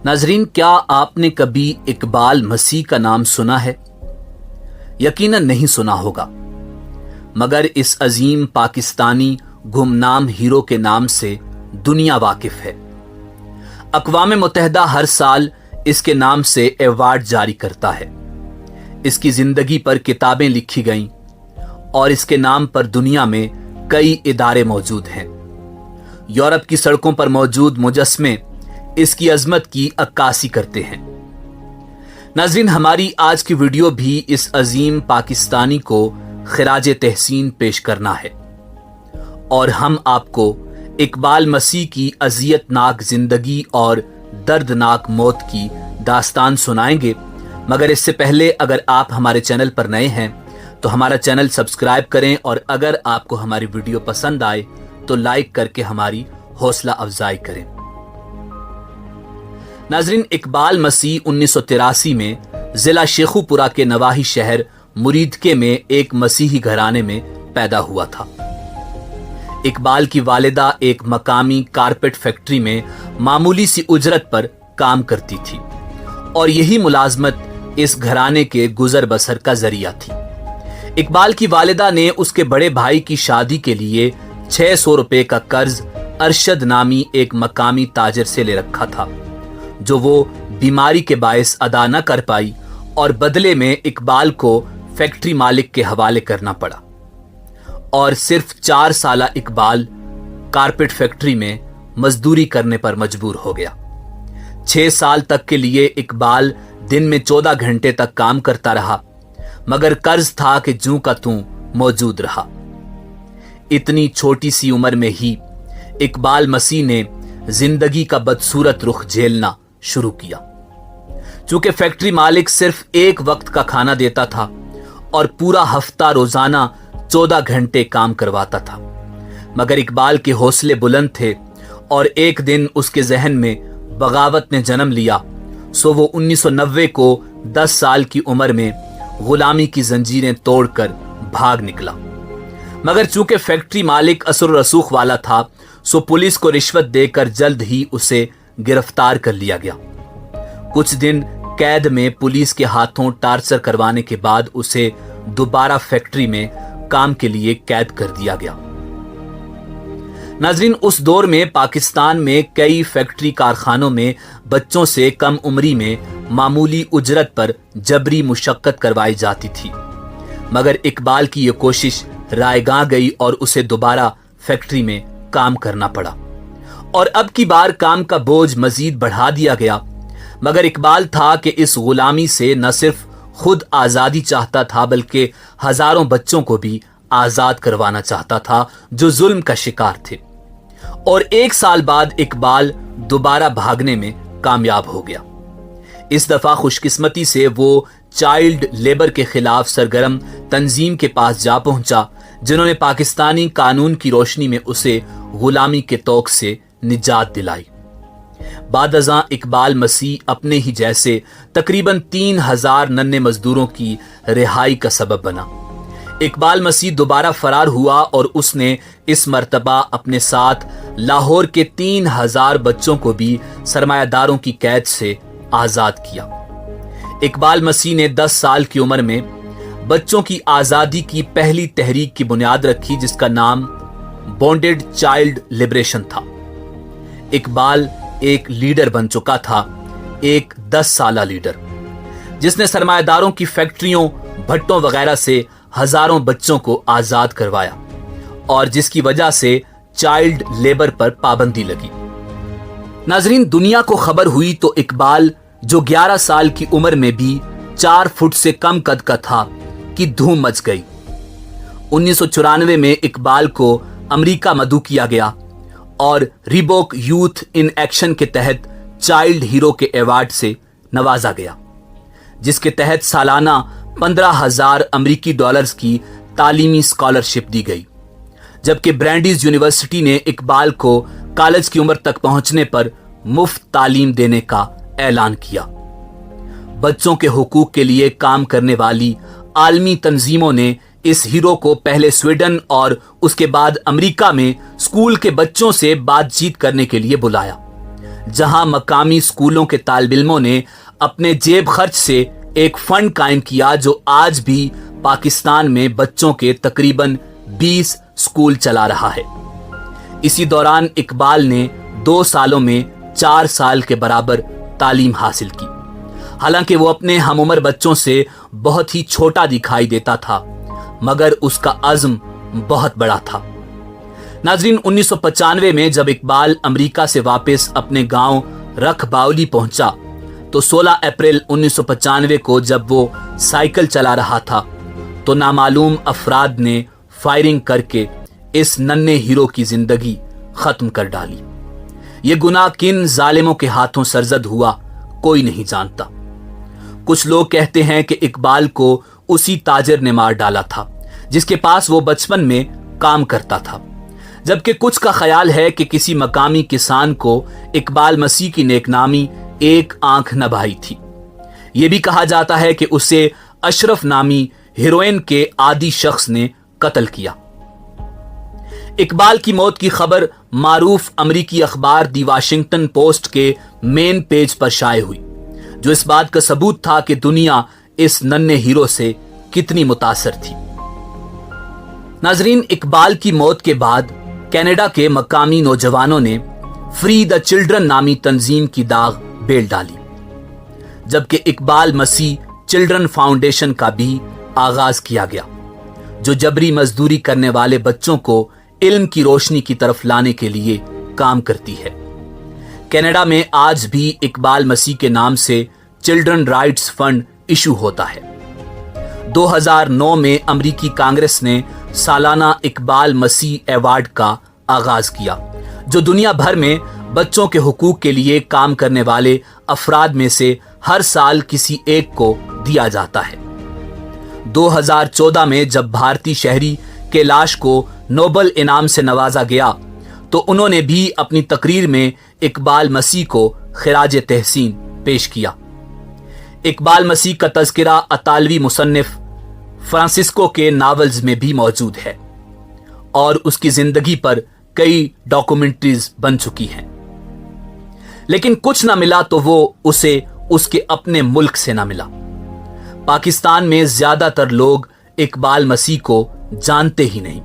नाजरीन, क्या आपने कभी इकबाल मसीह का नाम सुना है? यकीनन नहीं सुना होगा, मगर इस अजीम पाकिस्तानी गुमनाम हीरो के नाम से दुनिया वाकिफ है। अक़वाम मुत्तहिदा हर साल इसके नाम से अवार्ड जारी करता है। इसकी जिंदगी पर किताबें लिखी गईं और इसके नाम पर दुनिया में कई इदारे मौजूद हैं। यूरोप की सड़कों पर मौजूद मुजस्मे इसकी अजमत की अक्कासी करते हैं। नाज़रीन, हमारी आज की वीडियो भी इस अजीम पाकिस्तानी को खिराज तहसीन पेश करना है और हम आपको इकबाल मसीह की अजियतनाक जिंदगी और दर्दनाक मौत की दास्तान सुनाएंगे। मगर इससे पहले अगर आप हमारे चैनल पर नए हैं तो हमारा चैनल सब्सक्राइब करें और अगर आपको हमारी वीडियो पसंद आए तो लाइक करके हमारी हौसला अफजाई करें। नाजरीन, इकबाल मसीह 1983 में जिला शेखुपुरा के नवाही शहर मुरीदके में एक मसीही घराने में पैदा हुआ था। इकबाल की वालिदा एक मकामी कारपेट फैक्ट्री में मामूली सी उजरत पर काम करती थी और यही मुलाजमत इस घराने के गुजर बसर का जरिया थी। इकबाल की वालिदा ने उसके बड़े भाई की शादी के लिए 600 रुपए का कर्ज अरशद नामी एक मकामी ताजर से ले रखा था, जो वो बीमारी के बायस अदा न कर पाई और बदले में इकबाल को फैक्ट्री मालिक के हवाले करना पड़ा और सिर्फ 4 साल इकबाल कारपेट फैक्ट्री में मजदूरी करने पर मजबूर हो गया। 6 साल तक के लिए इकबाल दिन में 14 घंटे तक काम करता रहा, मगर कर्ज था कि जूं का तूं मौजूद रहा। इतनी छोटी सी उम्र में ही इकबाल मसीह ने जिंदगी का बदसूरत रुख झेलना शुरू किया। चूंकि फैक्ट्री मालिक सिर्फ एक वक्त का खाना देता था और पूरा हफ्ता रोजाना 14 घंटे काम करवाता था, मगर इकबाल के हौसले बुलंद थे और एक दिन उसके जहन में बगावत ने जन्म लिया। सो वो 1990 को 10 साल की उम्र में गुलामी की जंजीरें तोड़कर भाग निकला। मगर चूंकि फैक्ट्री मालिक असर रसूख वाला था, सो पुलिस को रिश्वत देकर जल्द ही उसे गिरफ्तार कर लिया गया। कुछ दिन कैद में पुलिस के हाथों टार्चर करवाने के बाद उसे दोबारा फैक्ट्री में काम के लिए कैद कर दिया गया। नाजरीन, उस दौर में पाकिस्तान में कई फैक्ट्री कारखानों में बच्चों से कम उम्री में मामूली उजरत पर जबरी मुशक्कत करवाई जाती थी, मगर इकबाल की यह कोशिश रायगां गई और उसे दोबारा फैक्ट्री में काम करना पड़ा और अब की बार काम का बोझ मजीद बढ़ा दिया गया। मगर इकबाल था कि इस गुलामी से न सिर्फ खुद आजादी चाहता था बल्कि हजारों बच्चों को भी आजाद करवाना चाहता था जो जुल्म का शिकार थे। और 1 साल बाद इकबाल दोबारा भागने में कामयाब हो गया। इस दफा खुशकिस्मती से वो चाइल्ड लेबर के खिलाफ सरगर्म तंजीम के पास जा पहुंचा, जिन्होंने पाकिस्तानी कानून की रोशनी में उसे गुलामी के तौक से निजात दिलाई। बादअज़ां इकबाल मसीह अपने ही जैसे तकरीबन 3000 नन्हे मजदूरों की रिहाई का सबब बना। इकबाल मसीह दोबारा फरार हुआ और उसने इस मर्तबा अपने साथ लाहौर के 3000 बच्चों को भी सरमायादारों की कैद से आजाद किया। इकबाल मसीह ने 10 साल की उम्र में बच्चों की आजादी की पहली तहरीक की बुनियाद रखी, जिसका नाम बॉन्डेड चाइल्ड लिबरेशन था। इकबाल एक लीडर बन चुका था, एक 10 साला लीडर, जिसने सरमायादारों की फैक्ट्रियों, भट्टों वगैरह से हजारों बच्चों को आजाद करवाया और जिसकी वजह से चाइल्ड लेबर पर पाबंदी लगी। नाजरीन, दुनिया को खबर हुई तो इकबाल, जो 11 साल की उम्र में भी 4 फुट से कम कद का था, की धूम मच गई। 1994 में इकबाल को अमेरिका मदऊ किया गया और रिबॉक यूथ इन एक्शन के तहत चाइल्ड हीरो के अवार्ड से नवाजा गया, जिसके तहत सालाना 15,000 अमेरिकी डॉलर्स की तालीमी स्कॉलरशिप दी गई, जबकि ब्रैंडीज यूनिवर्सिटी ने इकबाल को कॉलेज की उम्र तक पहुंचने पर मुफ्त तालीम देने का ऐलान किया। बच्चों के हुकूक के लिए काम करने वाली आलमी तंजीमों ने इस हीरो को पहले स्वीडन और उसके बाद अमेरिका में स्कूल के बच्चों से बातचीत करने के लिए बुलाया, जहां मकामी स्कूलों के तालिब इल्मों ने अपने जेब खर्च से एक फंड कायम किया जो आज भी पाकिस्तान में बच्चों के तकरीबन 20 स्कूल चला रहा है। इसी दौरान इकबाल ने 2 सालों में 4 साल के बराबर तालीम हासिल की। हालांकि वो अपने हमउम्र बच्चों से बहुत ही छोटा दिखाई देता था, मगर उसका अज़्म बहुत बड़ा था। नाज़रीन, 1995 में जब इकबाल अमेरिका से वापस अपने गांव रखबावली पहुंचा तो 16 अप्रैल 1995 को जब वो साइकिल चला रहा था तो नामालूम अफराद ने फायरिंग करके इस नन्हे हीरो की जिंदगी खत्म कर डाली। ये गुनाह किन जालिमों के हाथों सरजद हुआ कोई नहीं जानता। कुछ लोग कहते हैं कि इकबाल को उसी ताजिर ने मार डाला था जिसके पास वो बचपन में काम करता था, जबकि कुछ का ख्याल है कि किसी मकामी किसान को इकबाल मसीह की नेकनामी एक आंख न भाई थी। यह भी कहा जाता है कि उसे अशरफ नामी हीरोइन के आदी शख्स ने कत्ल किया। इकबाल की मौत की खबर मारूफ अमरीकी अखबार दी वाशिंगटन पोस्ट के मेन पेज पर शाये हुई, जो इस बात का सबूत था कि दुनिया इस नन्हे हीरो से कितनी मुतासर थी। नाजरीन, इकबाल की मौत के बाद कनाडा के मकामी नौजवानों ने फ्री द चिल्ड्रन नामी तंजीम की दाग बेल डाली, जबकि इकबाल मसीह चिल्ड्रन फाउंडेशन का भी आगाज किया गया, जो जबरी मजदूरी करने वाले बच्चों को इल्म की रोशनी की तरफ लाने के लिए काम करती है। कनाडा में आज भी इकबाल मसीह के नाम से चिल्ड्रन राइट्स फंड इशू होता है। 2009 में अमेरिकी कांग्रेस ने सालाना इकबाल मसीह अवार्ड का आगाज किया, जो दुनिया भर में बच्चों के हुकूक के लिए काम करने वाले अफराद में से हर साल किसी एक को दिया जाता है। 2014 में जब भारतीय शहरी कैलाश को नोबल इनाम से नवाजा गया तो उन्होंने भी अपनी तकरीर में इकबाल मसीह को खिराज तहसीन पेश किया। इकबाल मसीह का तज़किरा अतालवी मुसन्निफ फ्रांसिस्को के नावल्स में भी मौजूद है और उसकी जिंदगी पर कई डॉक्यूमेंट्रीज बन चुकी हैं, लेकिन कुछ ना मिला तो वो उसे उसके अपने मुल्क से ना मिला। पाकिस्तान में ज्यादातर लोग इकबाल मसीह को जानते ही नहीं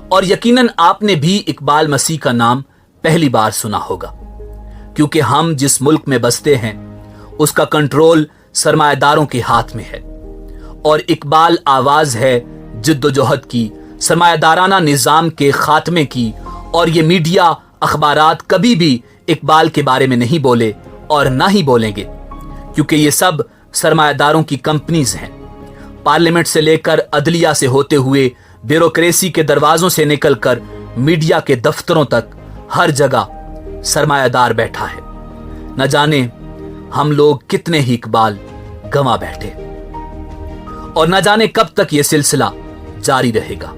और यकीनन आपने भी इकबाल मसीह का नाम पहली बार सुना होगा, क्योंकि हम जिस मुल्क में बसते हैं उसका कंट्रोल सरमायादारों के हाथ में है और इकबाल आवाज है जिद्दोजहद की, सरमायादाराना निजाम के खात्मे की। और ये मीडिया अखबारात कभी भी इकबाल के बारे में नहीं बोले और ना ही बोलेंगे, क्योंकि ये सब सरमायादारों की कंपनीज हैं। पार्लियामेंट से लेकर अदलिया से होते हुए ब्यूरोक्रेसी के दरवाजों से निकलकर मीडिया के दफ्तरों तक हर जगह सरमायादार बैठा है। न जाने हम लोग कितने ही इकबाल गंवा बैठे और न जाने कब तक ये सिलसिला जारी रहेगा।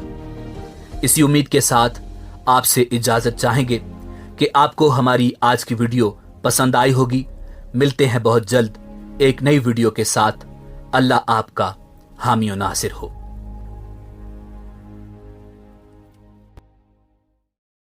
इसी उम्मीद के साथ आपसे इजाजत चाहेंगे कि आपको हमारी आज की वीडियो पसंद आई होगी। मिलते हैं बहुत जल्द एक नई वीडियो के साथ। अल्लाह आपका हामी और नासिर हो।